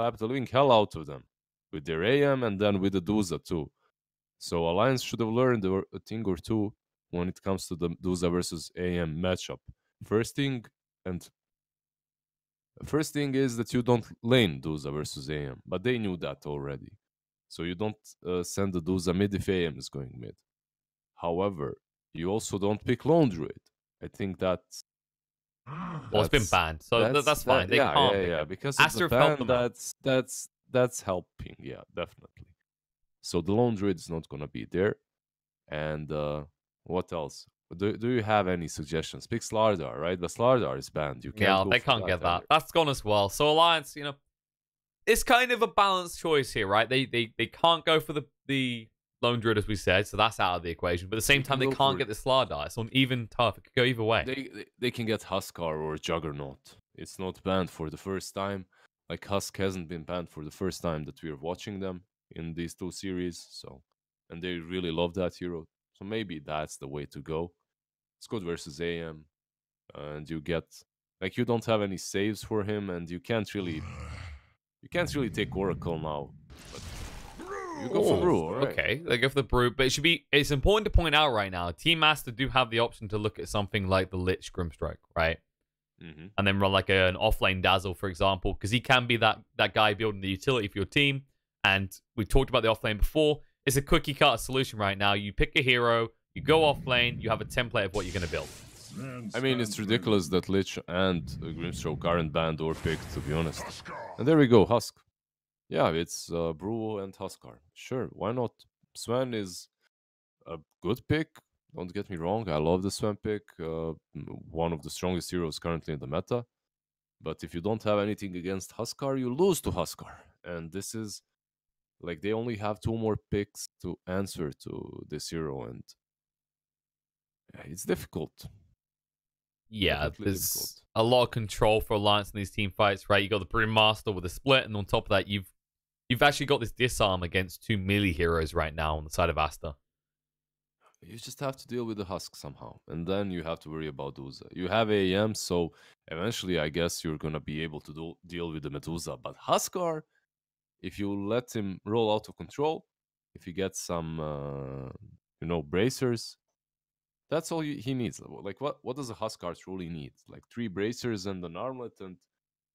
clap the living hell out of them with their AM and then with the Duza too. So Alliance should have learned a thing or two when it comes to the Duza versus AM matchup. First thing, and first thing is that you don't lane Duza versus AM, but they knew that already. So you don't send the Duza mid if AM is going mid. However, you also don't pick Lone Druid. I think that's Well, it's been banned, so that's fine. They can't pick it. because Aster of the helped ban, them out. that's helping. Yeah, definitely. So the Lone Druid is not gonna be there. And what else? Do you have any suggestions? Pick Starladder, right? But Starladder is banned. You can't Yeah, go they for can't get that. either. That's gone as well. So Alliance, it's kind of a balanced choice here, right? They can't go for the Lone Druid, as we said, so that's out of the equation. But at the same time, they can't get the Starladder. It's on even tough. It could go either way. They can get Huskar or Juggernaut. It's not banned for the first time. Like Husk hasn't been banned for the first time that we're watching them in these two series. So, and they really love that hero. So maybe that's the way to go. It's good versus AM, and you get like you don't have any saves for him, and you can't really take Oracle now. But you go for Brew, all right. Okay, they go for the Brew, but it's important to point out right now, Team Master do have the option to look at something like the Lich Grimstrike, right? Mm-hmm. And then run like an offlane Dazzle, for example, because he can be that guy building the utility for your team. And we talked about the offlane before. It's a cookie cutter solution right now. You pick a hero, you go offlane, you have a template of what you're going to build. I mean, it's ridiculous that Lich and Grimstroke aren't banned or picked, to be honest. And there we go, Husk. Yeah, it's Brew and Huskar. Sure, why not? Sven is a good pick. Don't get me wrong. I love the Sven pick. One of the strongest heroes currently in the meta. But if you don't have anything against Huskar, you lose to Huskar. And this is like they only have 2 more picks to answer to this hero, and it's difficult. Yeah, there's a lot of control for Alliance in these team fights, right? You got the Brewmaster with a split, and on top of that, you've actually got this disarm against 2 melee heroes right now on the side of Aster. You just have to deal with the Husk somehow, and then you have to worry about Duza. You have AM, so eventually I guess you're gonna be able to deal with the Medusa. But Huskar, if you let him roll out of control, if he gets some, bracers, that's all he needs. Like, what does a Huskar truly need? Like 3 bracers and an armlet, and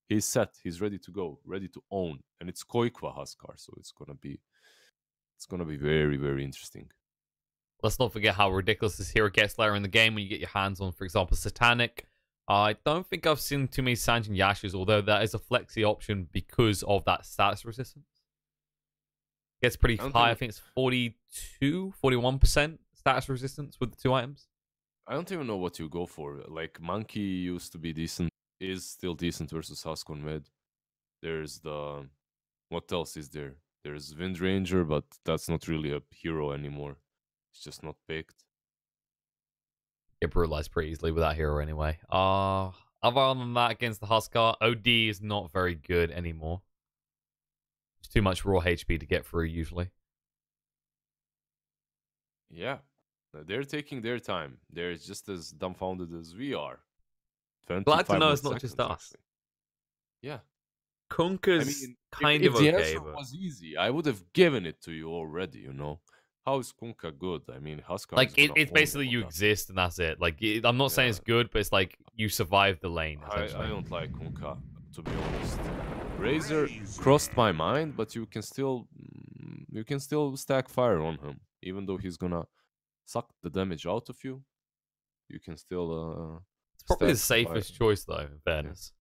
he's set. He's ready to go, ready to own. And it's Koikwa Huskar, so it's gonna be very, very interesting. Let's not forget how ridiculous this hero gets later in the game when you get your hands on, for example, Satanic. I don't think I've seen too many Sanjin Yashus, although that is a flexi option because of that status resistance. Gets pretty high. I think it's 42, 41% status resistance with the 2 items. I don't even know what you go for. Like, Monkey used to be decent, is still decent versus Husk on mid. There's the... What else is there? There's Wind Ranger, but that's not really a hero anymore. It's just not picked. Get brutalized pretty easily with that hero anyway. Other than that, against the Huskar, OD is not very good anymore. It's too much raw HP to get through usually. Yeah. They're taking their time. They're just as dumbfounded as we are. Glad to know it's not just us. Actually. Yeah. Kunka's kind of okay. If the answer was easy, I would have given it to you already, you know? How is Kunkka good? I mean, Huskar. Like, it's basically you exist and that's it. Like, I'm not saying it's good, but it's like you survive the lane. I don't like Kunkka, to be honest. Razor crossed my mind, but you can still stack fire on him, even though he's gonna suck the damage out of you. You can still. It's probably the safest choice, though. In fairness,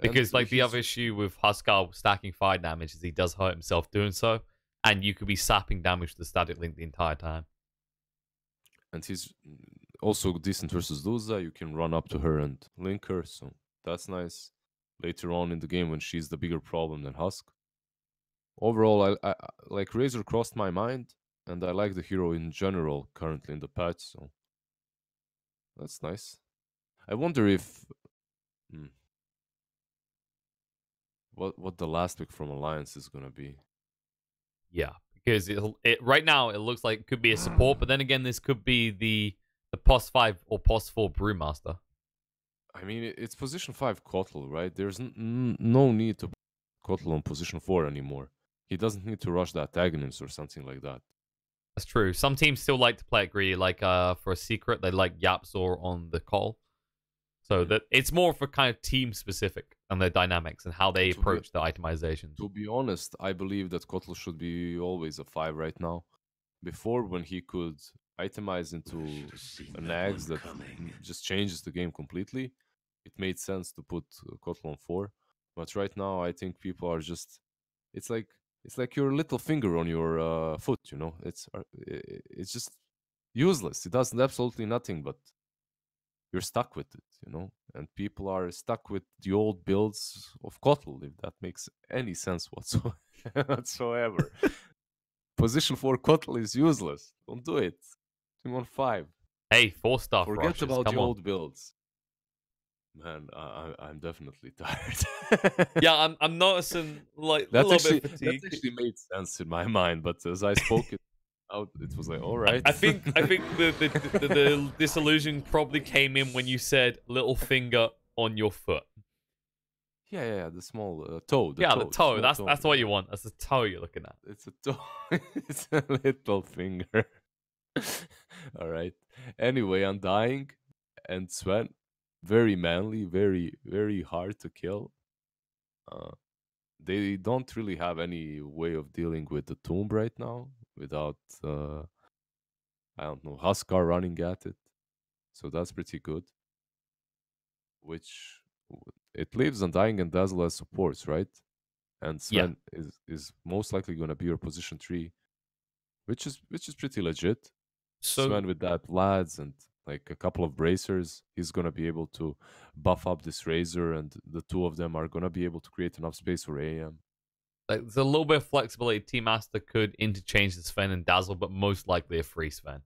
because like the other issue with Huskar stacking fire damage is he does hurt himself doing so, and you could be sapping damage to the static link the entire time. And he's also decent versus Luza. You can run up to her and link her, so that's nice. Later on in the game when she's the bigger problem than Husk. Overall, I like Razor crossed my mind, and I like the hero in general currently in the patch, so that's nice. I wonder if what the last pick from Alliance is gonna be. Yeah, because right now it looks like it could be a support, but then again, this could be the POS 5 or POS 4 Brewmaster. I mean, it's position 5 Kotl, right? There's no need to Kotl on position 4 anymore. He doesn't need to rush the antagonists or something like that. That's true. Some teams still like to play it greedy. Like for a secret, they like Yapzor on the call. So that it's more for kind of team specific and their dynamics and how they approach the itemization. To be honest, I believe that Kotl should be always a 5 right now. Before, when he could itemize into an axe that just changes the game completely, it made sense to put Kotl on 4. But right now, I think people are just... It's like your little finger on your foot, you know? It's just useless. It does absolutely nothing, but you're stuck with it, you know? And people are stuck with the old builds of Kotl, if that makes any sense whatsoever. Position 4 Kotl is useless. Don't do it. Team on 5. Hey, 4-star Forget rushes. about Come the on. old builds. Man, I'm definitely tired. Yeah, I'm noticing like That a little bit of that fatigue. actually made sense in my mind, but as I spoke it out, it was like, all right. I think the disillusion probably came in when you said little finger on your foot. Yeah, the small toe. The toe. That's toe. what you want. That's the toe you're looking at. It's a toe. It's a little finger. All right. Anyway, Undying and Sven, very manly, very, very hard to kill. They don't really have any way of dealing with the tomb right now without, I don't know, Huskar running at it. So that's pretty good. Which it leaves Undying and Dazzle as supports, right? And Sven is most likely going to be your position 3, which is pretty legit. So Sven with that lads and like a couple of bracers, he's going to be able to buff up this Razor, and the two of them are going to be able to create enough space for AM. like, there's a little bit of flexibility. Team Aster could interchange the Sven and Dazzle, but most likely a free Sven.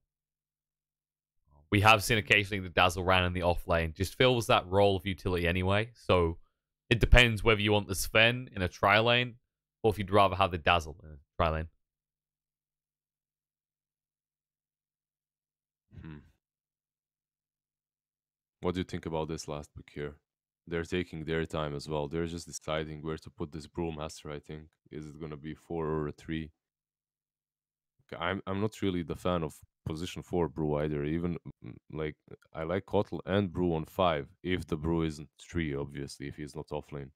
We have seen occasionally the Dazzle ran in the off lane. Just fills that role of utility anyway. So it depends whether you want the Sven in a tri lane or if you'd rather have the Dazzle in a tri lane. What do you think about this last pick here? They're taking their time as well. They're just deciding where to put this Brewmaster, I think. Is it going to be 4 or a 3? I'm not really the fan of position 4 Brew either. Even like I like Kotl and Brew on 5 if the Brew isn't 3, obviously, if he's not offlane.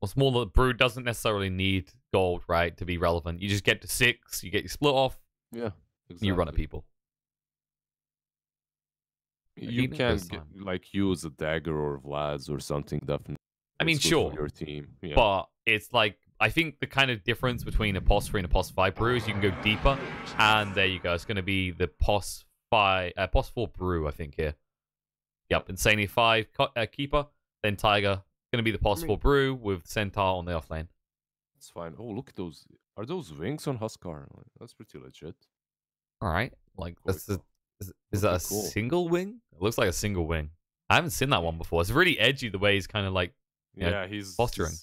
Well, it's more that Brew doesn't necessarily need gold, right, to be relevant. You just get to 6, you get your split off, Yeah, exactly. you run at people. You can like use a dagger or Vlad's or something, definitely. I mean, It's good sure. for your team. Yeah. But it's like, I think the kind of difference between a POS 3 and a POS 5 brew is you can go deeper. And there you go. It's going to be the POS 4 brew, I think, here. Yep, Insanely 5 keeper, then Tiger. Going to be the POS 4 brew with Centaur on the offlane. That's fine. Oh, look at those. Are those wings on Huskar? That's pretty legit. All right. Like, that's Cool. is that a Cool. single wing? It looks like a single wing. I haven't seen that one before. It's really edgy the way he's kind of like, He's posturing.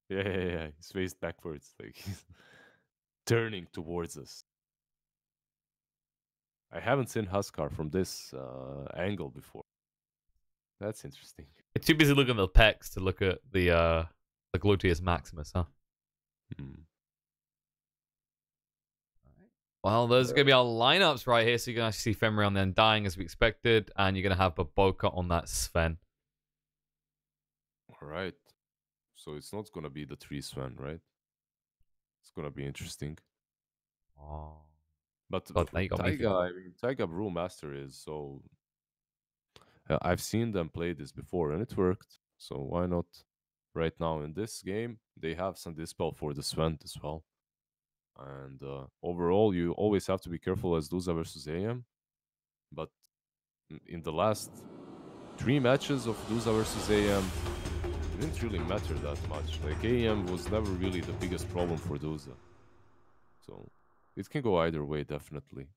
Yeah. He's faced backwards, like he's turning towards us. I haven't seen Huskar from this angle before. That's interesting. You're too busy looking at the pecs to look at the gluteus maximus, huh? Well, those are going to be our lineups right here. So you're going to actually see Fenrir on the Undying as we expected, and you're going to have Baboka on that Sven. All right. So it's not going to be the 3 Sven, right? It's going to be interesting. Oh. But God, now you got me Taiga Brewmaster is so... I've seen them play this before, and it worked. So why not right now in this game? They have some dispel for the Sven as well. And overall, you always have to be careful as Duza versus AM. But in the last 3 matches of Duza versus AM, it didn't really matter that much. Like, AM was never really the biggest problem for Duza. So it can go either way, definitely.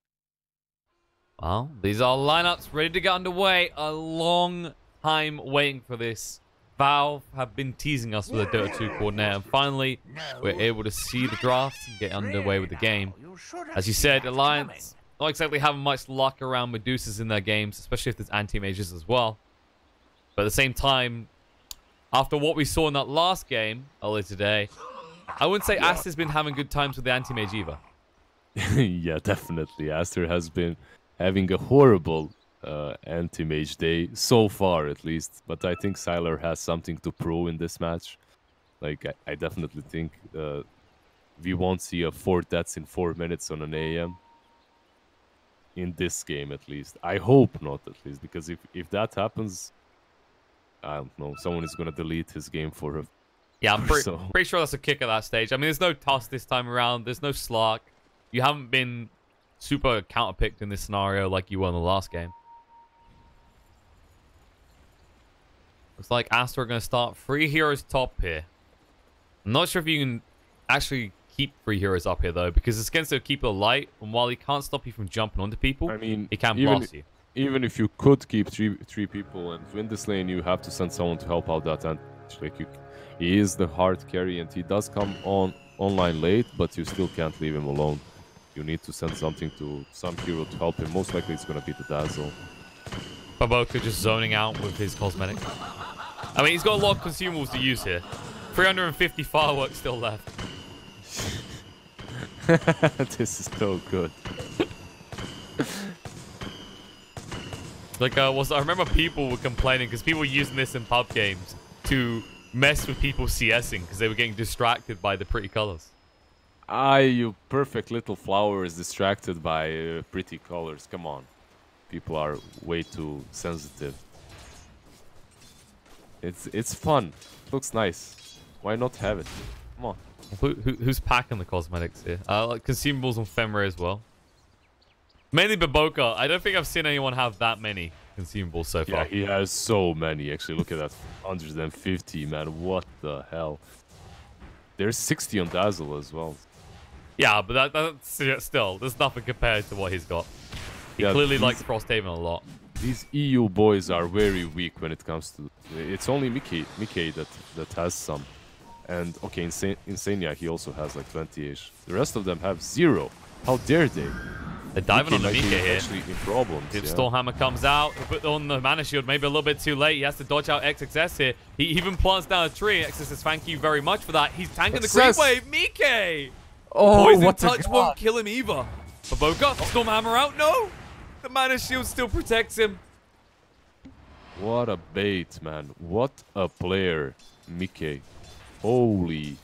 Well, these are lineups ready to get underway. A long time waiting for this. Valve have been teasing us with a Dota 2 coordinator, and finally, we're able to see the drafts and get underway with the game. As you said, Alliance not exactly having much luck around Medusas in their games, especially if there's anti-mages as well. But at the same time, after what we saw in that last game earlier today, I wouldn't say Aster's been having good times with the anti-mage either. Yeah, definitely. Aster has been having a horrible anti-mage day so far, at least. But I think Sylar has something to prove in this match. Like, I definitely think we won't see a 4 deaths in 4 minutes on an AM in this game, at least. I hope not, at least, because if that happens, I don't know, someone is gonna delete his game for a. Yeah, I'm pretty sure that's a kick at that stage. I mean, there's no toss this time around. There's no Slark. You haven't been super counterpicked in this scenario like you were in the last game. Looks like Aster are going to start 3 heroes top here. I'm not sure if you can actually keep 3 heroes up here, though, because it's against the Keeper Light, and while he can't stop you from jumping onto people, I mean, he can blast you. Even if you could keep three people and win this lane, you have to send someone to help out that. And like he is the hard carry, and he does come online late, but you still can't leave him alone. You need to send something to some hero to help him. Most likely it's going to be the Dazzle. Baboka just zoning out with his cosmetic. I mean, he's got a lot of consumables to use here. 350 fireworks still left. This is so good. Like, I remember people were complaining because people were using this in pub games to mess with people CSing because they were getting distracted by the pretty colors. You perfect little flower is distracted by pretty colors. Come on. People are way too sensitive. It's fun. Looks nice. Why not have it? Come on. Who's packing the cosmetics here? Like consumables and Femre as well. Mainly Baboka. I don't think I've seen anyone have that many consumables so far. Yeah, he has so many. Actually, look at that. 150, man. What the hell? There's 60 on Dazzle as well. Yeah, but that's still, there's nothing compared to what he's got. He clearly likes Frosthaven a lot. These EU boys are very weak when it comes to... It's only Mickey that has some. And, okay, Insania, he also has like 20-ish. The rest of them have 0. How dare they? They're diving on the Mika here. Actually in problems, If Stormhammer comes out, he'll put on the mana shield, maybe a little bit too late. He has to dodge out XXS here. He even plants down a tree. XXS says, thank you very much for that. He's tanking the creep wave. Mike! Oh, Poison what touch won't kill him either. Baboka, Stormhammer out. No! The mana shield still protects him. What a bait, man. What a player, Mike. Holy.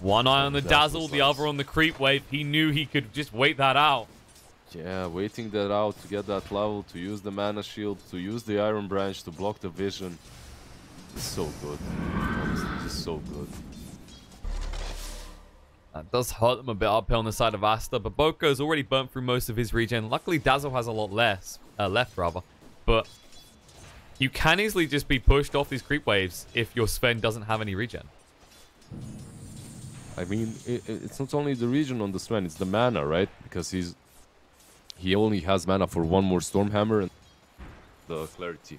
One eye on the Dazzle, the other on the creep wave. He knew he could just wait that out. Yeah, waiting that out to get that level, to use the mana shield, to use the Iron Branch to block the vision. It's so good. Honestly, just so good. That does hurt them a bit uphill on the side of Aster, but Baboka has already burnt through most of his regen. Luckily, Dazzle has a lot left, but you can easily just be pushed off these creep waves if your Sven doesn't have any regen. I mean, it's not only the regen on the Sven, it's the mana, right? Because he only has mana for 1 more Stormhammer and the Clarity.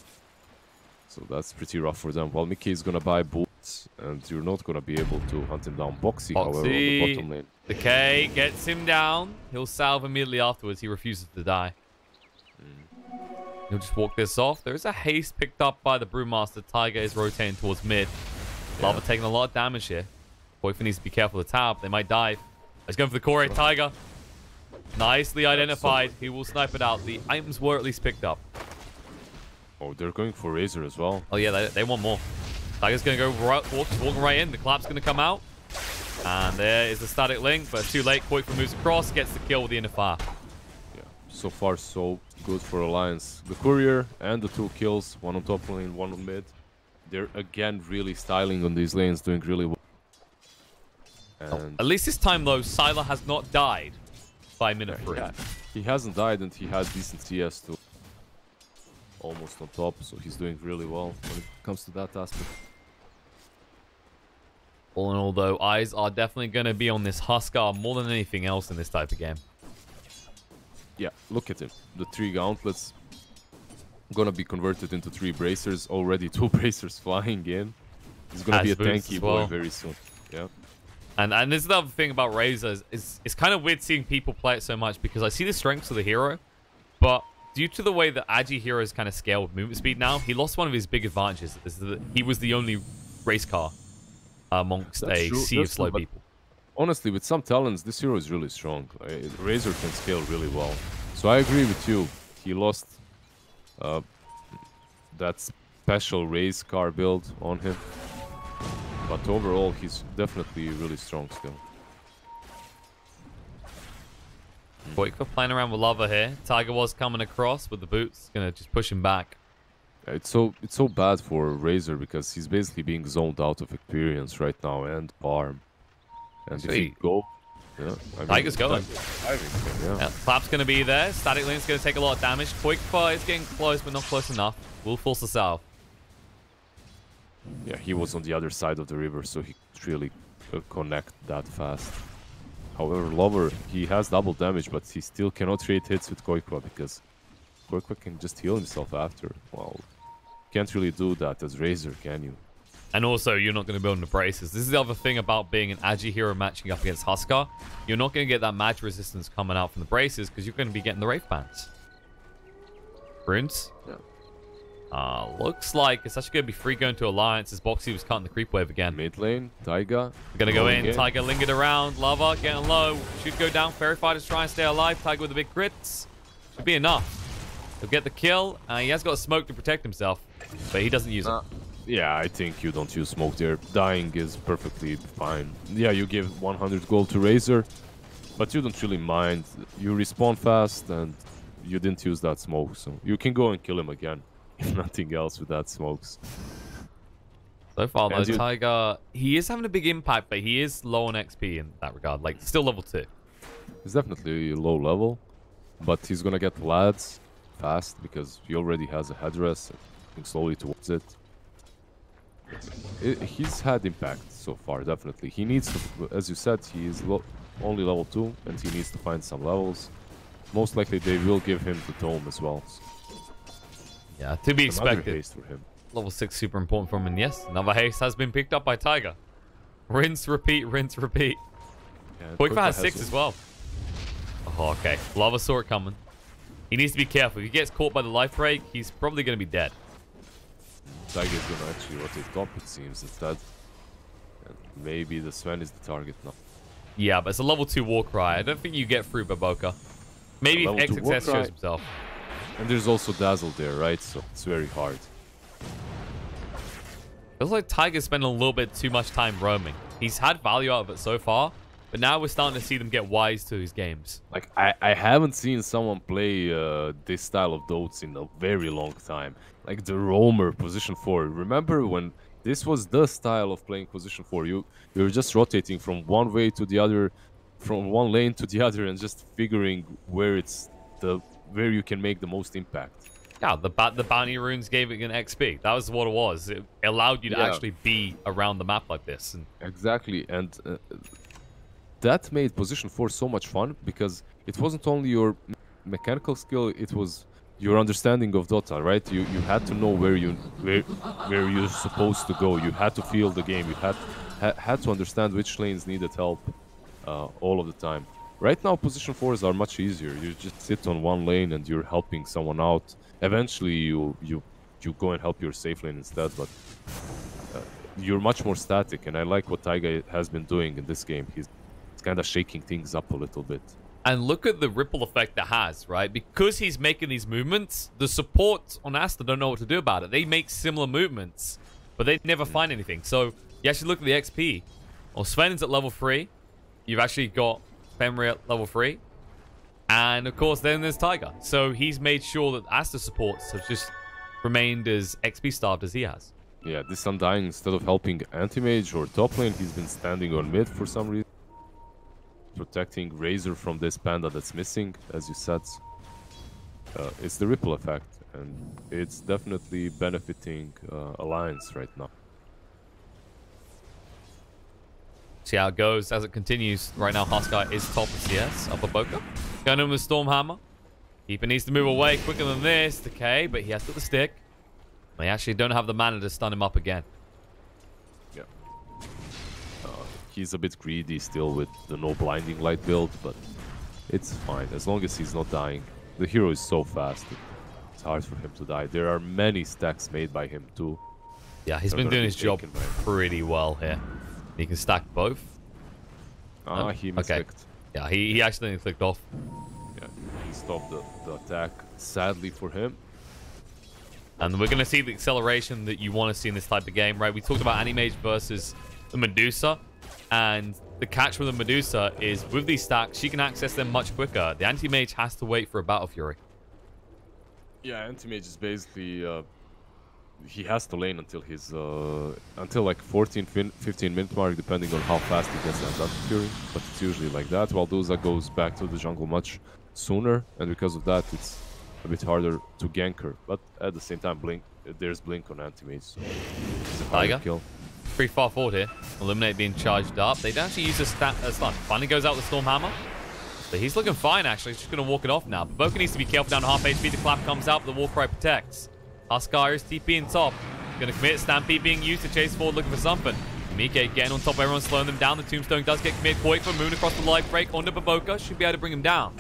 So that's pretty rough for them. While Mickey is gonna buy boots, and you're not gonna be able to hunt him down. Boxy, however, on the bottom lane. The K gets him down. He'll salve immediately afterwards. He refuses to die. He'll just walk this off. There is a haste picked up by the Brewmaster. Tiger is rotating towards mid. Lava taking a lot of damage here. Boyfriend needs to be careful of the tower. They might dive. Let's go for the core. Tiger. Nicely identified. He will snipe it out. The items were at least picked up. Oh, they're going for Razor as well. Oh, yeah, they want more. Tiger's going to go walking right in. The clap's going to come out. And there is the static link, but it's too late. Boyfriend moves across, gets the kill with the inner fire. Yeah, so far so good for Alliance. The Courier and the 2 kills. 1 on top lane, 1 on mid. They're again really styling on these lanes, doing really well. And at least this time, though, Sylar has not died by minute 3. Yeah, he hasn't died, and he has decent CS too. Almost on top, so he's doing really well when it comes to that aspect. All in all, though, eyes are definitely going to be on this Huskar more than anything else in this type of game. Yeah, look at him. The 3 gauntlets gonna be converted into 3 bracers. Already 2 bracers flying in. He's gonna be a tanky boy very soon. Yeah. And this is the other thing about Razor is it's kind of weird seeing people play it so much because I see the strengths of the hero, but due to the way that Agi heroes kind of scale with movement speed now, he lost one of his big advantages. Is that he was the only race car amongst That's a true. sea of slow people. Honestly, with some talents, this hero is really strong. Razor can scale really well. So I agree with you. He lost that special race car build on him. But overall, he's definitely really strong still. Quick for playing around with lava here. Tiger was coming across with the boots. Gonna just push him back. It's so bad for Razor because he's basically being zoned out of experience right now and farm. And if he go, yeah, I mean, Tiger's going. Yeah. Clap's gonna be there. Static Link's gonna take a lot of damage. Quick Fire is getting close, but not close enough. Will force us out. Yeah, he was on the other side of the river, so he could really connect that fast. However, Lover, he has double damage, but he still cannot trade hits with Koikwa because Koikwa can just heal himself after. Well, can't really do that as Razor, can you? And also, you're not going to build in the braces. This is the other thing about being an Agi hero matching up against Huskar. You're not going to get that match resistance coming out from the braces because you're going to be getting the Wraith Bands. Runes? Yeah. Looks like it's actually going to be free going to Alliance as Boxy was cutting the creep wave again. Mid lane, Taiga. We're going to go in. Tiger lingered around. Lava getting low. Should go down. Fairy Fighters try and stay alive. Tiger with the big crits. Should be enough. He'll get the kill. He has got a smoke to protect himself, but he doesn't use it. Yeah, I think you don't use smoke there. Dying is perfectly fine. Yeah, you give 100 gold to Razor, but you don't really mind. You respawn fast, and you didn't use that smoke, so you can go and kill him again. If nothing else with that smokes. So far, though, Tiger, he is having a big impact, but he is low on XP in that regard. Like, still level 2. He's definitely low level, but he's gonna get lads fast because he already has a headdress, moving slowly towards it. He's had impact so far, definitely. He needs to, as you said, he is only level 2, and he needs to find some levels. Most likely they will give him the tome as well. So. Yeah, to be expected. Haste for him. Level 6 super important for him, and yes, another haste has been picked up by Tiger. Rinse, repeat, rinse, repeat. Yeah, Quick has 6 as well. Oh, okay. Lava Sword coming. He needs to be careful. If he gets caught by the life break, he's probably going to be dead. Tiger is going to actually rotate top, it seems, instead. And maybe the Sven is the target now. Yeah, but it's a level 2 Warcry. I don't think you get through Baboka. Maybe if XXS shows himself. And there's also Dazzle there, right? So it's very hard. Feels like Tiger's spending a little bit too much time roaming. He's had value out of it so far, but now we're starting to see them get wise to his games. Like, I haven't seen someone play this style of Dotes in a very long time. Like the roamer position 4. Remember when this was the style of playing position 4? You're just rotating from one way to the other, from one lane to the other, and just figuring where you can make the most impact. Yeah, the bounty runes gave it an XP. That was what it was. It allowed you to actually be around the map like this. And exactly, and that made position 4 so much fun because it wasn't only your mechanical skill, it was your understanding of Dota, right? You had to know where you're supposed to go. You had to feel the game. You had to understand which lanes needed help all of the time. Right now, position 4s are much easier. You just sit on one lane and you're helping someone out. Eventually, you go and help your safe lane instead, but you're much more static, and I like what Taiga has been doing in this game. He's kind of shaking things up a little bit. And look at the ripple effect that has, right? Because he's making these movements, the support on Aster don't know what to do about it. They make similar movements, but they never find anything. So you actually look at the XP. Well, Sven's at level 3. You've actually got Fenrir at level 3. And of course, then there's Tiger. So he's made sure that Aster supports have just remained as XP starved as he has. Yeah, this Undying, instead of helping anti-mage or top lane, he's been standing on mid for some reason. Protecting Razor from this panda that's missing, as you said. It's the ripple effect, and it's definitely benefiting Alliance right now. See how it goes as it continues. Right now, Huskar is top of CS, upper Boca. Going in with Stormhammer. Keeper needs to move away quicker than this. Decay, but he has got the stick. They actually don't have the mana to stun him up again. Yeah. He's a bit greedy still with the no blinding light build, but it's fine as long as he's not dying. The hero is so fast. It's hard for him to die. There are many stacks made by him too. Yeah, he's They're been gonna doing be his job taken by him. pretty well here. He can stack both. Ah, he misclicked. Okay. Yeah, he accidentally clicked off. Yeah, he stopped the attack. Sadly for him. And we're going to see the acceleration that you want to see in this type of game, right? We talked about Anti-Mage versus the Medusa. And the catch with the Medusa is with these stacks, she can access them much quicker. The Anti-Mage has to wait for a Battle Fury. Yeah, Anti-Mage is basically... he has to lane until his... until like 15 minute mark, depending on how fast he gets that Battle Fury. But it's usually like that, while Doza goes back to the jungle much sooner. And because of that, it's a bit harder to gank her. But at the same time, there's Blink on Anti-Mage, so it's a harder kill. Pretty far forward here. Illuminate being charged up. They don't actually use a stun. Finally goes out with Storm Hammer. But he's looking fine, actually. He's just going to walk it off now. But Boca needs to be careful down to half HP. The clap comes out, but the Warcry protects. Huskar is TP in top. Going to commit. Stampede being used to chase forward, looking for something. Mike getting on top of everyone, slowing them down. The Tombstone does get committed. Quake for Moon across the life break onto Baboka. Should be able to bring him down.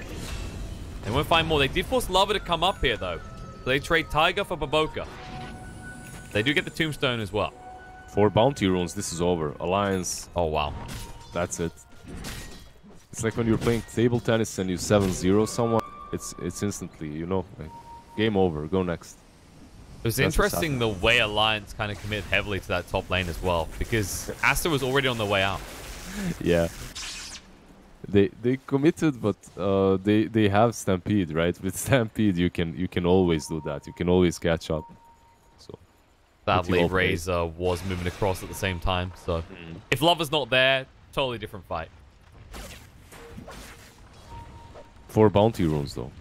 They won't find more. They did force Lover to come up here, though. So they trade Tiger for Baboka. They do get the Tombstone as well. 4 bounty runes, this is over. Alliance. Oh, wow. That's it. It's like when you're playing table tennis and you 7-0 someone. It's instantly, you know, like, game over, go next. It was interesting the way Alliance kind of committed heavily to that top lane as well, because Aster was already on the way out. Yeah. They committed, but they have Stampede, right? With Stampede, you can always do that. You can always catch up. So sadly, Razor was moving across at the same time. So if Lover's not there, totally different fight. 4 bounty runes, though.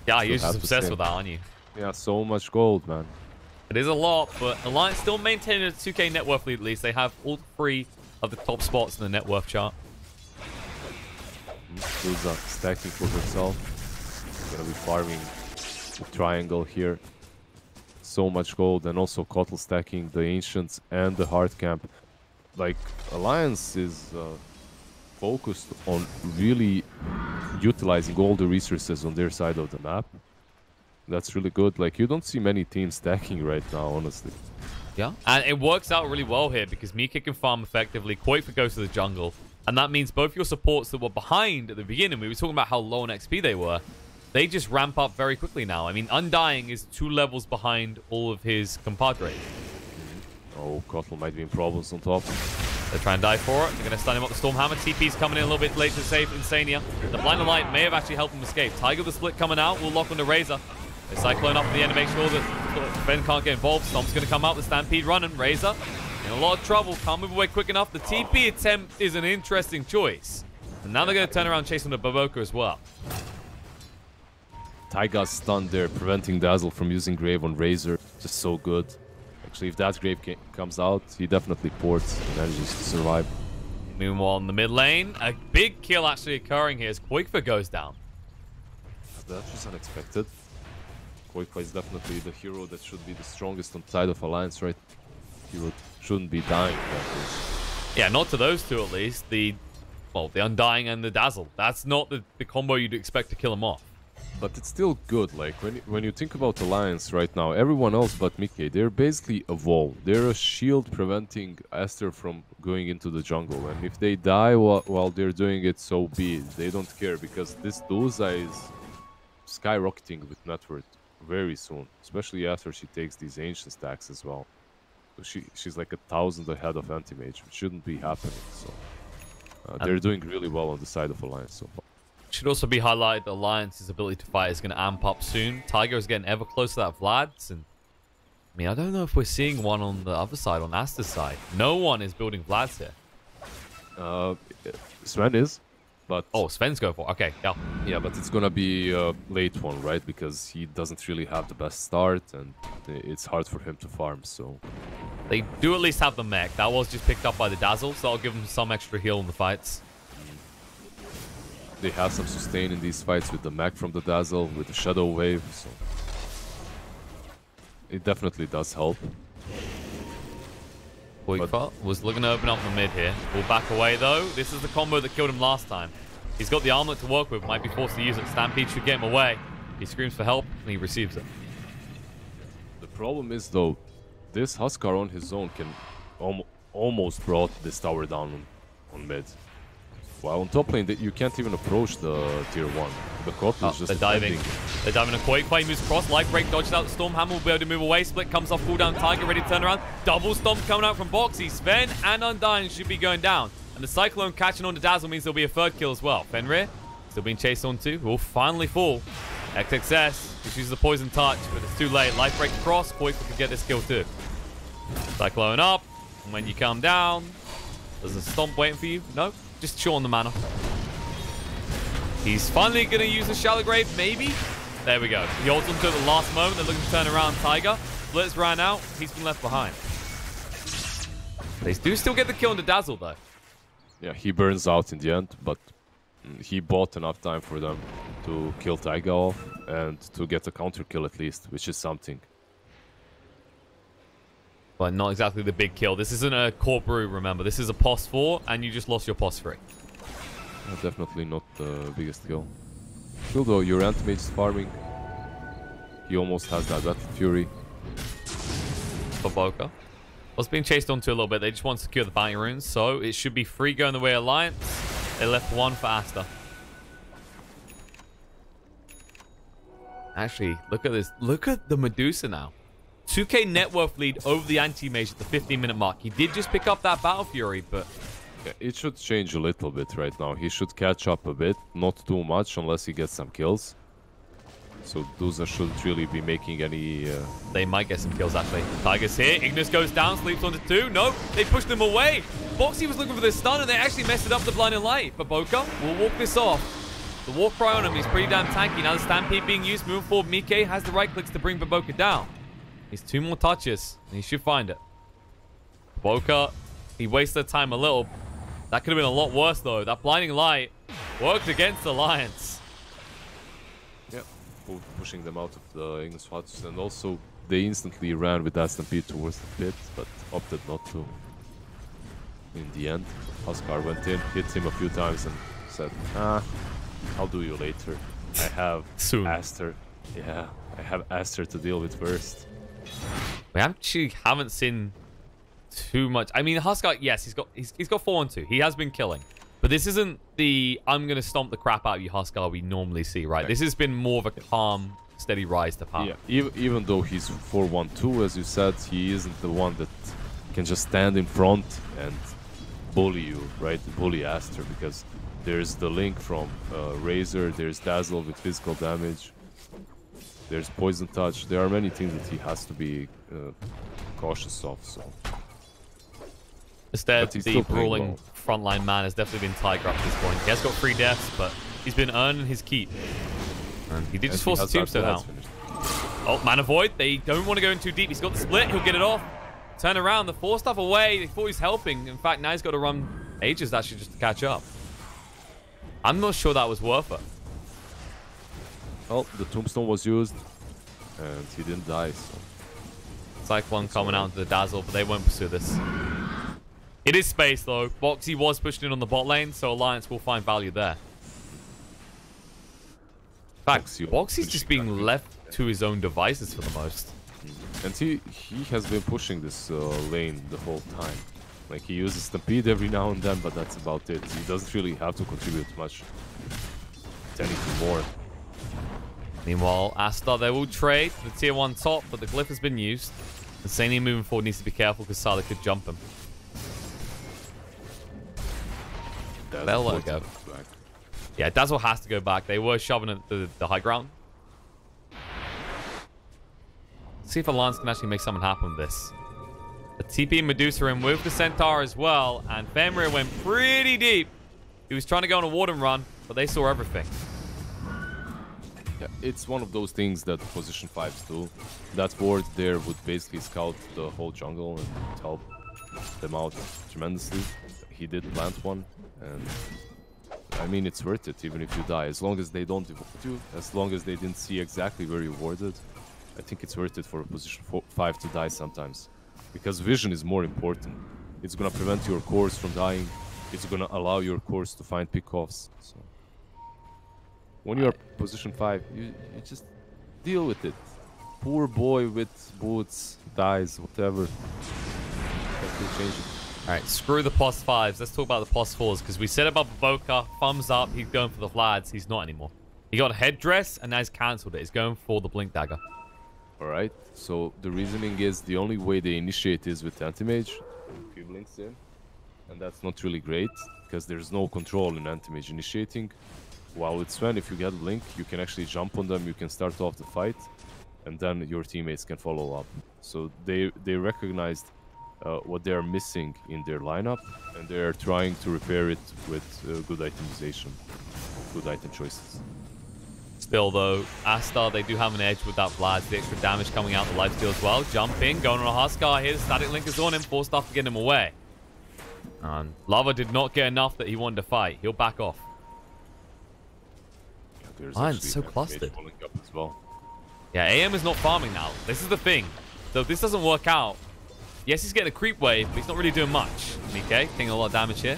Yeah, you're just obsessed with that, aren't you? Yeah, so much gold, man. It is a lot, but Alliance still maintaining a 2k net worth lead at least. They have all 3 of the top spots in the net worth chart. Luza stacking for herself. Gonna be farming the triangle here. So much gold, and also Kotl stacking the Ancients and the Hard Camp. Like, Alliance is focused on really utilizing all the resources on their side of the map. That's really good. Like, you don't see many teams stacking right now, honestly. Yeah, and it works out really well here because Mika can farm effectively. Koifa goes to the jungle. And that means both your supports that were behind at the beginning, we were talking about how low on XP they were, they just ramp up very quickly now. I mean, Undying is 2 levels behind all of his compadres. Oh, Kotl might be in problems on top. They're trying to die for it. They're going to stun him up the Stormhammer. TP's coming in a little bit late to save Insania. The Blind Light may have actually helped him escape. Tiger the Split coming out. Will lock on the Razor. They Cyclone up at the end to make sure that Ben can't get involved. Stomp's going to come out with Stampede running. Razor in a lot of trouble. Can't move away quick enough. The TP attempt is an interesting choice. And now they're going to turn around chasing the Baboka as well. Tiger's stunned there, preventing Dazzle from using Grave on Razor. Just so good. Actually, if that Grave comes out, he definitely ports and manages to survive. Meanwhile, in the mid lane, a big kill actually occurring here as Koikfa goes down. That was unexpected. Koikfa is definitely the hero that should be the strongest on the side of Alliance, right? He shouldn't be dying. Yeah, not to those two at least. The Undying and the Dazzle. That's not the combo you'd expect to kill him off. But it's still good. Like, when you think about Alliance right now, everyone else but Mickey, they're basically a wall. They're a shield preventing Aster from going into the jungle. And if they die while they're doing it, so be it. They don't care, because this Doza is skyrocketing with net worth very soon. Especially after she takes these ancient stacks as well. So she's like 1,000 ahead of Anti-Mage, which shouldn't be happening. So they're doing really well on the side of Alliance so far. Should also be highlighted that Alliance's ability to fight is going to amp up soon. Tiger is getting ever closer to that Vlad's, and I mean, I don't know if we're seeing one on the other side, on Aster's side. No one is building Vlad's here. Sven is, but... Oh, Sven's going for it. Okay, yeah. Yeah, but it's going to be a late one, right? Because he doesn't really have the best start, and it's hard for him to farm, so... They do at least have the mech. That was just picked up by the Dazzle, so that'll give them some extra heal in the fights. They have some sustain in these fights with the mech from the Dazzle, with the Shadow Wave, so... It definitely does help. Koikfa was looking to open up the mid here. Will back away though. This is the combo that killed him last time. He's got the armlet to work with, might be forced to use it. Stampede should get him away. He screams for help, and he receives it. problem is, though, this Huskar on his own can almost brought this tower down on mid. While on top lane, that you can't even approach the tier 1. The Crop is just they're diving. defending. They're diving a Quake moves across. Life Break dodges out the Storm. Hammer will be able to move away. Split comes off cooldown. Tiger ready to turn around. Double Stomp coming out from Boxy. Sven and Undyne should be going down. And the Cyclone catching on to Dazzle means there'll be a third kill as well. Fenrir still being chased on too. Will finally fall. XXS just uses the Poison Touch, but it's too late. Life Break across. Quake could get this kill too. Cyclone up. And when you come down, there's a Stomp waiting for you. No, just chill on the mana. He's finally going to use a Shallow Grave, maybe? There we go. He holds on to it at the last moment. They're looking to turn around Tiger. Blitz ran out. He's been left behind. They do still get the kill on the Dazzle, though. Yeah, he burns out in the end, but he bought enough time for them to kill Tiger off and to get a counter kill at least, which is something. But not exactly the big kill. This isn't a core brew, remember. This is a POS 4, and you just lost your POS 3. Definitely not the biggest kill. Still though, your Antimage is farming. He almost has that Battle Fury. For Boca. Was being chased onto a little bit. They just want to secure the bounty runes, so it should be free going the way of Alliance. They left one for Aster. Actually, look at this. Look at the Medusa now. 2k net worth lead over the Anti-Mage at the 15-minute mark. He did just pick up that Battle Fury, but... Yeah, it should change a little bit right now. He should catch up a bit, not too much unless he gets some kills. So Duza shouldn't really be making any... They might get some kills actually. Tiger's here. Ignis goes down, sleeps onto 2. No, they pushed him away. Boxy was looking for the stun and they actually messed it up the Blinding Light. But Boca will walk this off. The Warcry on him, he's pretty damn tanky. Now the Stampede being used, moving forward. Mike has the right clicks to bring Boca down. He's 2 more touches and he should find it. Boca, he wasted time a little. That could have been a lot worse, though. That Blinding Light worked against Alliance. Yeah, pushing them out of the Ignis Fatuus. And also, they instantly ran with that Stampede towards the pit, but opted not to. In the end, Huskar went in, hit him a few times, and said, I'll do you later. I have Soon. Aster. Yeah, I have Aster to deal with first. We actually haven't seen... too much. I mean, Huskar, yes, he's got 4-on-2. He has been killing. But this isn't the I'm going to stomp the crap out of you Huskar we normally see, right? This has been more of a calm, steady rise to power. Yeah, even though he's 4-1-2, as you said, he isn't the one that can just stand in front and bully you, right? Bully Aster, because there's the link from Razor, there's Dazzle with physical damage, there's Poison Touch. There are many things that he has to be cautious of, so... Instead, the brawling frontline man has definitely been Tiger up to this point. He has got 3 deaths, but he's been earning his keep. And he did just force a tombstone out. Oh, Mana Void. They don't want to go in too deep. He's got the split. He'll get it off. Turn around. The 4 stuff away. They thought he's helping. In fact, now he's got to run ages actually just to catch up. I'm not sure that was worth it. Well, the tombstone was used, and he didn't die, so... Cyclone coming out into the Dazzle, but they won't pursue this. It is space, though. Boxy was pushed in on the bot lane, so Alliance will find value there. In fact, Boxy's just being left to his own devices for the most. And he has been pushing this lane the whole time. Like, he uses Stampede every now and then, but that's about it. He doesn't really have to contribute much to anything more. Meanwhile, Aster, they will trade the tier 1 top, but the glyph has been used. And Sani moving forward needs to be careful because Sala could jump him. They'll let it go. Yeah, Dazzle has to go back. They were shoving at the high ground. Let's see if Alliance can actually make something happen with this. The TP Medusa in with the Centaur as well, and Fenrir went pretty deep. He was trying to go on a Warden run, but they saw everything. Yeah, it's one of those things that position 5s do. That ward there would basically scout the whole jungle and help them out tremendously. He did plant one, and I mean, it's worth it even if you die. As long as they don't devote you, as long as they didn't see exactly where you warded, I think it's worth it for a position 5 to die sometimes. Because vision is more important. It's gonna prevent your cores from dying. It's gonna allow your cores to find pickoffs. So when you're position 5, you just deal with it. poor boy with boots dies, whatever. That will change it. All right, screw the pos 5s. Let's talk about the pos 4s, because we said about Boca, thumbs up, he's going for the Vlads. He's not anymore. He got a headdress, and now he's cancelled it. He's going for the Blink Dagger. All right, so the reasoning is the only way they initiate is with Anti-Mage. If he blinks in, and that's not really great, because there's no control in Anti-Mage initiating. While with Sven, if you get Blink, you can actually jump on them, you can start off the fight, and then your teammates can follow up. So they recognized what they're missing in their lineup, and they're trying to repair it with good itemization, good item choices. Still, though, Aster, they do have an edge with that Vlad. The extra damage coming out the lifesteal as well. Jumping, going on a Huskar here. The static link is on him. Forced off to get him away. And Lava did not get enough that he wanted to fight. He'll back off. Lion's so clustered. Up as well. Yeah, AM is not farming now. This is the thing. So if this doesn't work out, yes, he's getting a creep wave, but he's not really doing much. Okay, taking a lot of damage here.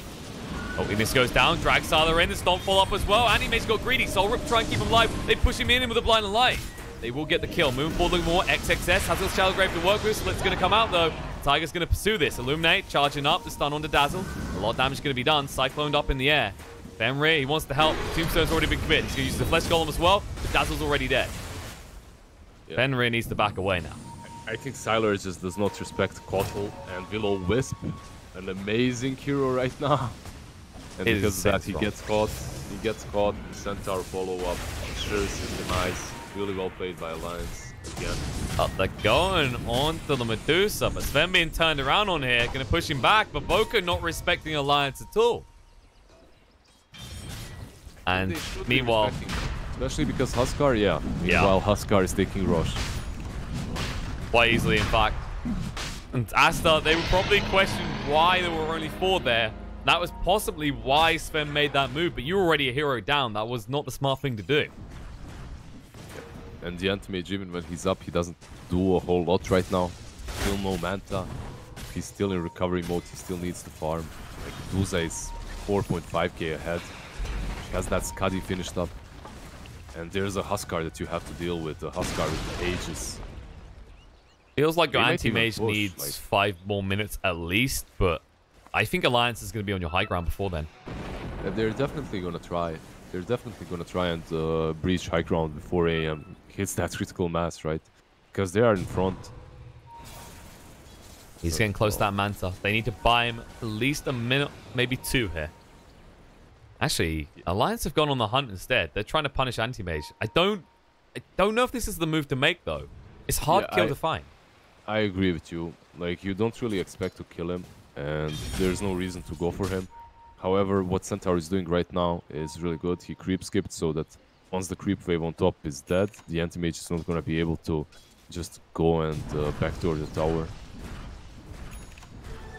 Oh, Ignis goes down. Drag Sylar in. The Stomp fall up as well. Anime's got greedy. Soul Rip try and keep him alive. They push him in with a Blind Light. They will get the kill. Moonfall looking more. XXS has a Shallow Grave to work with. Split's going to come out, though. Tiger's going to pursue this. Illuminate, charging up. The stun on the Dazzle. A lot of damage going to be done. Cycloned up in the air. Fenrir, he wants to help. Tombstone's already been committed. He's going to use the Flesh Golem as well. The Dazzle's already dead. Yeah. Fenrir needs to back away now. I think Sylar just does not respect Kotl and Will-O-Wisp. An amazing hero right now. And because of that, he gets caught. He gets caught. The Centaur follow-up ensures his demise. Really well played by Alliance again. They're going on to the Medusa, but Sven being turned around on here, going to push him back, but Boca not respecting Alliance at all. And meanwhile... Especially because Huskar, Meanwhile, Huskar is taking Rosh. Quite easily, in fact. And Aster, they would probably question why there were only 4 there. That was possibly why Sven made that move, but you were already a hero down. That was not the smart thing to do. And the Anti-Mage, even when he's up, he doesn't do a whole lot right now. Still no Manta. He's still in recovery mode. He still needs to farm. Like, Duza is 4.5k ahead. She has that Skadi finished up. And there's a Huskar that you have to deal with. A Huskar with Aegis. Feels like your Anti-Mage needs 5 more minutes at least, but I think Alliance is going to be on your high ground before then. Yeah, they're definitely going to try. They're definitely going to try and breach high ground before AM hits that critical mass, right? Because they are in front. He's getting close to that Manta. They need to buy him at least a minute, maybe 2 here. Actually, Alliance have gone on the hunt instead. They're trying to punish Anti-Mage. I don't know if this is the move to make, though. It's hard kill to find. I agree with you. Like, you don't really expect to kill him, and there's no reason to go for him. However, what Centaur is doing right now is really good. He creep skipped so that once the creep wave on top is dead, the Anti-Mage is not going to be able to just go and backdoor the tower.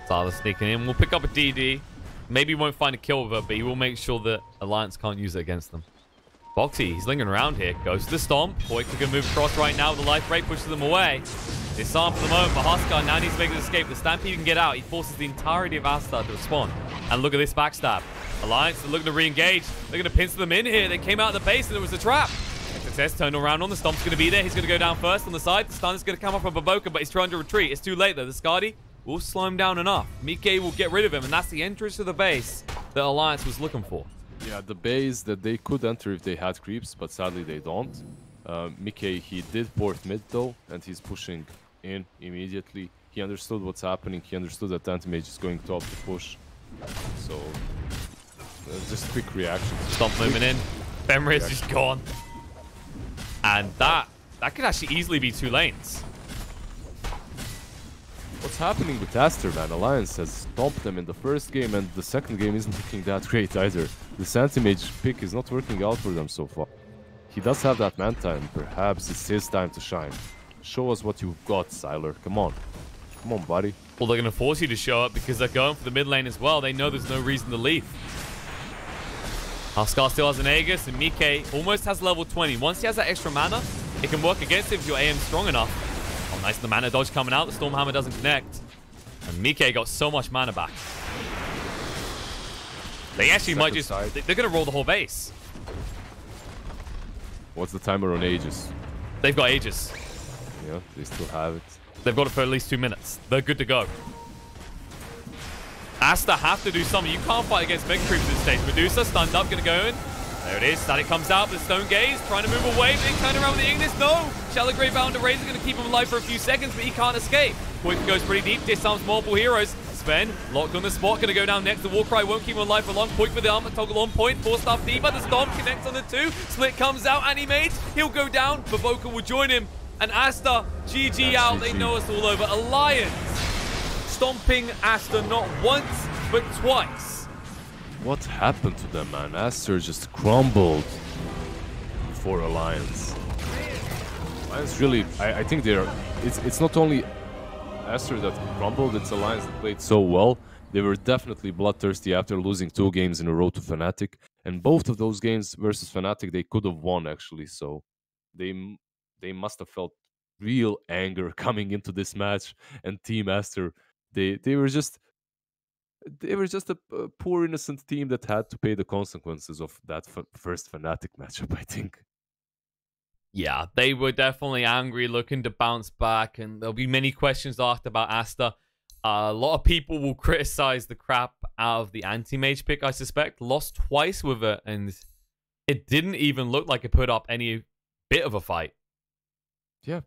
Sylar sneaking in. We'll pick up a DD. Maybe he won't find a kill with her, but he will make sure that Alliance can't use it against them. Boxy, he's lingering around here. Goes to the Stomp. Boy, could move across right now with the life rate, pushes them away. Disarm for the moment, but Huskar now needs to make an escape. The Stampede can get out. He forces the entirety of Aster to respond. And look at this backstab. Alliance are looking to re-engage. They're going to pinch them in here. They came out of the base and it was a trap. Success turned around on. The Stomp's going to be there. He's going to go down first on the side. The stun is going to come up from Baboka, but he's trying to retreat. It's too late though. The Skadi will slow him down enough. Mike will get rid of him, and that's the entrance to the base that Alliance was looking for. Yeah, the base that they could enter if they had creeps, but sadly they don't. Mike, he did port mid though, and he's pushing in immediately. He understood what's happening. He understood that Anti-Mage is going top to push. So, just quick reaction. Stop moving in. Fenrir is just gone. And that could actually easily be 2 lanes. What's happening with Aster, man? Alliance has stomped them in the first game, and the second game isn't looking that great either. This Anti-Mage pick is not working out for them so far. He does have that Manta, and perhaps it's his time to shine. Show us what you've got, Sylar. Come on. Come on, buddy. Well, they're going to force you to show up because they're going for the mid lane as well. They know there's no reason to leave. Huskar still has an Aegis, and Mike almost has level 20. Once he has that extra mana, it can work against him if your AM strong enough. Oh, nice. The mana dodge coming out. The Stormhammer doesn't connect. And Mike got so much mana back. They actually might just... They're going to roll the whole base. What's the timer on Aegis? They've got Aegis. Yeah, they still have it. They've got it for at least 2 minutes. They're good to go. Aster have to do something. You can't fight against Mega Creeps at this stage. Medusa stunned up, gonna go in. There it is. Static comes out, but Stone Gaze trying to move away. But he turned around with the Ignis. No! Shallow Grave Bound to Razor gonna keep him alive for a few seconds, but he can't escape. Poison goes pretty deep, disarms multiple heroes. Sven, locked on the spot, gonna go down next. The Warcry won't keep him alive for long. Point for the armor, toggle on point. 4-star Diva, the Storm connects on the 2. Split comes out, Animate. He'll go down. Baboka will join him. And Aster, GG out. They know us all over. Alliance stomping Aster not once, but twice. What happened to them, man? Aster just crumbled before Alliance. Alliance really, I think it's not only Aster that crumbled, it's Alliance that played so well. They were definitely bloodthirsty after losing 2 games in a row to Fnatic. And both of those games versus Fnatic, they could have won, actually. So they must have felt real anger coming into this match. And Team Aster, they were just a poor innocent team that had to pay the consequences of that first Fnatic matchup, I think. Yeah, they were definitely angry, looking to bounce back, and there'll be many questions asked about Aster. A lot of people will criticize the crap out of the anti-mage pick, I suspect. Lost twice with it, and it didn't even look like it put up any bit of a fight. Yeah,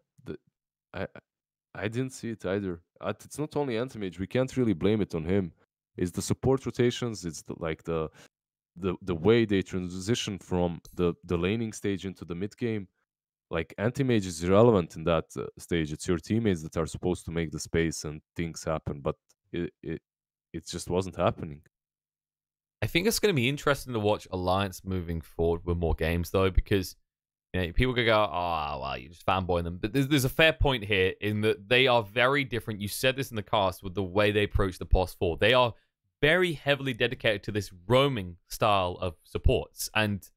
I didn't see it either. It's not only anti-mage, we can't really blame it on him. It's the support rotations, it's the way they transition from the laning stage into the mid game. Like, anti-mage is irrelevant in that stage. It's your teammates that are supposed to make the space and things happen, but it just wasn't happening. I think it's going to be interesting to watch Alliance moving forward with more games, though, because people could go, oh, well, you're just fanboying them. But there's a fair point here in that they are very different. You said this in the cast with the way they approach the POS 4. They are very heavily dedicated to this roaming style of supports, and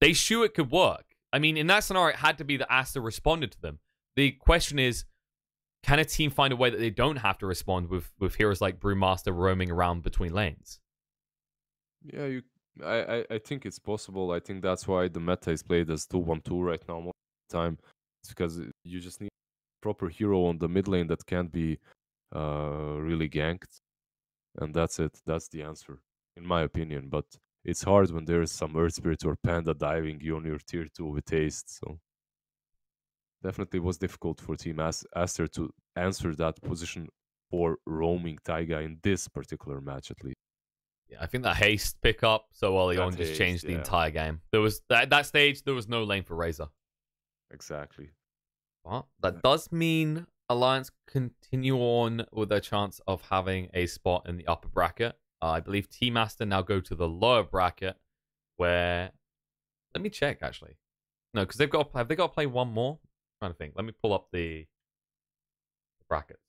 they sure it could work. I mean, in that scenario, it had to be that Aster responded to them. The question is, can a team find a way that they don't have to respond with heroes like Brewmaster roaming around between lanes? Yeah, I think it's possible. I think that's why the meta is played as 2-1-2 right now most of the time. It's because you just need a proper hero on the mid lane that can't be really ganked. And that's it. That's the answer, in my opinion. But it's hard when there's some Earth Spirit or Panda diving you on your tier 2 with haste. So definitely was difficult for Team Aster to answer that position for roaming Taiga in this particular match, at least. Yeah, I think that haste pickup so early on just changed the entire game. There was at that stage, there was no lane for Razor. Exactly. But that does mean Alliance continue on with their chance of having a spot in the upper bracket. I believe Team Aster now go to the lower bracket, where let me check actually. No, because have they got to play one more? I'm trying to think. Let me pull up the brackets.